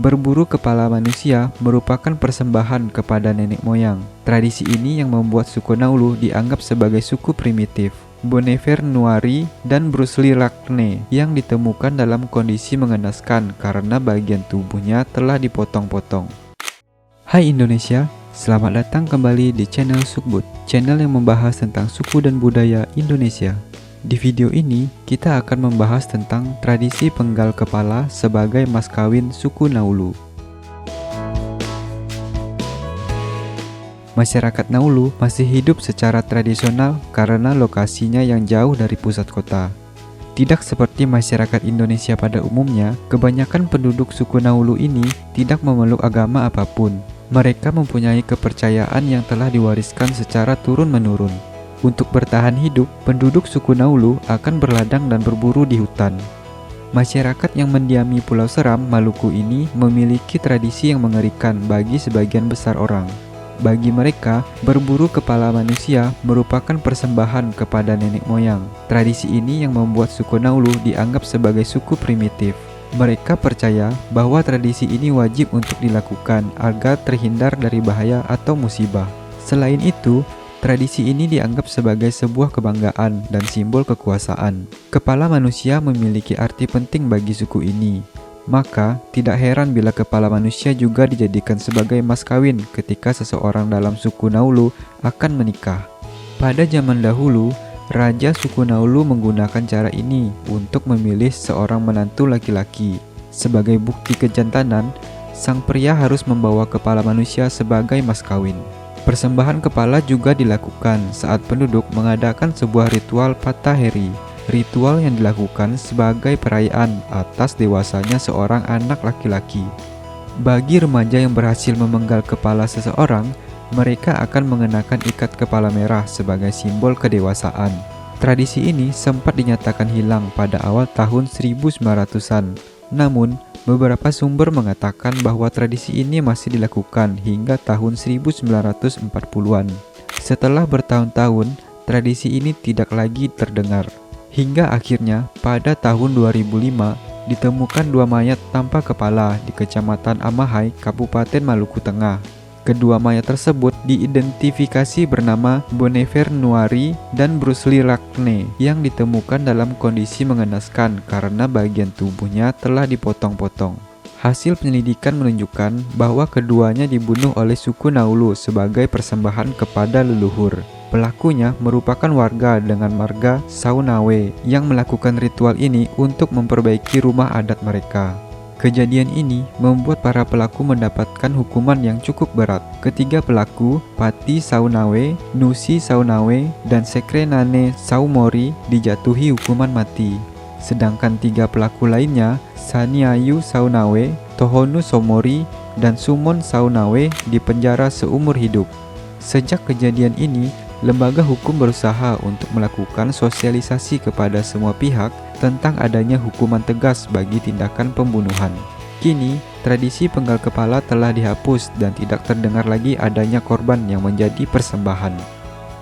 Berburu kepala manusia merupakan persembahan kepada nenek moyang. Tradisi ini yang membuat suku Naulu dianggap sebagai suku primitif. Bonnefere Nuari dan Bruce Lackney yang ditemukan dalam kondisi mengenaskan karena bagian tubuhnya telah dipotong-potong. Hai Indonesia, selamat datang kembali di channel Sukbud, channel yang membahas tentang suku dan budaya Indonesia. Di video ini, kita akan membahas tentang tradisi penggal kepala sebagai mas kawin suku Naulu. Masyarakat Naulu masih hidup secara tradisional karena lokasinya yang jauh dari pusat kota. Tidak seperti masyarakat Indonesia pada umumnya, kebanyakan penduduk suku Naulu ini tidak memeluk agama apapun. Mereka mempunyai kepercayaan yang telah diwariskan secara turun-menurun. Untuk bertahan hidup, penduduk suku Naulu akan berladang dan berburu di hutan. Masyarakat yang mendiami Pulau Seram, Maluku ini memiliki tradisi yang mengerikan bagi sebagian besar orang. Bagi mereka, berburu kepala manusia merupakan persembahan kepada nenek moyang. Tradisi ini yang membuat suku Naulu dianggap sebagai suku primitif. Mereka percaya bahwa tradisi ini wajib untuk dilakukan agar terhindar dari bahaya atau musibah. Selain itu, tradisi ini dianggap sebagai sebuah kebanggaan dan simbol kekuasaan. Kepala manusia memiliki arti penting bagi suku ini. Maka, tidak heran bila kepala manusia juga dijadikan sebagai mas kawin ketika seseorang dalam suku Naulu akan menikah. Pada zaman dahulu, raja suku Naulu menggunakan cara ini untuk memilih seorang menantu laki-laki. Sebagai bukti kejantanan, sang pria harus membawa kepala manusia sebagai mas kawin. Persembahan kepala juga dilakukan saat penduduk mengadakan sebuah ritual Pataheri. Ritual yang dilakukan sebagai perayaan atas dewasanya seorang anak laki-laki. Bagi remaja yang berhasil memenggal kepala seseorang, mereka akan mengenakan ikat kepala merah sebagai simbol kedewasaan. Tradisi ini sempat dinyatakan hilang pada awal tahun 1900-an. Namun, beberapa sumber mengatakan bahwa tradisi ini masih dilakukan hingga tahun 1940-an. Setelah bertahun-tahun, tradisi ini tidak lagi terdengar. Hingga akhirnya, pada tahun 2005, ditemukan dua mayat tanpa kepala di Kecamatan Amahai, Kabupaten Maluku Tengah. Kedua mayat tersebut diidentifikasi bernama Bonnefere Nuari dan Bruce Lackney yang ditemukan dalam kondisi mengenaskan karena bagian tubuhnya telah dipotong-potong. Hasil penyelidikan menunjukkan bahwa keduanya dibunuh oleh suku Naulu sebagai persembahan kepada leluhur. Pelakunya merupakan warga dengan marga Saunawe yang melakukan ritual ini untuk memperbaiki rumah adat mereka. Kejadian ini membuat para pelaku mendapatkan hukuman yang cukup berat. Ketiga pelaku, Pati Saunawe, Nusi Saunawe, dan Sekrenane Saumori dijatuhi hukuman mati. Sedangkan tiga pelaku lainnya, Saniayu Saunawe, Tohonu Somori, dan Sumon Saunawe dipenjara seumur hidup. Sejak kejadian ini, lembaga hukum berusaha untuk melakukan sosialisasi kepada semua pihak tentang adanya hukuman tegas bagi tindakan pembunuhan. Kini, tradisi penggal kepala telah dihapus dan tidak terdengar lagi adanya korban yang menjadi persembahan.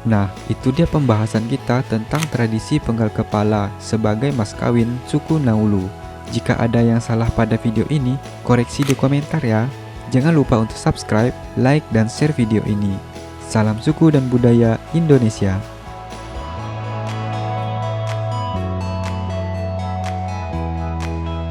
Nah, itu dia pembahasan kita tentang tradisi penggal kepala sebagai mas kawin suku Naulu. Jika ada yang salah pada video ini, koreksi di komentar ya. Jangan lupa untuk subscribe, like, dan share video ini. Salam suku dan budaya Indonesia.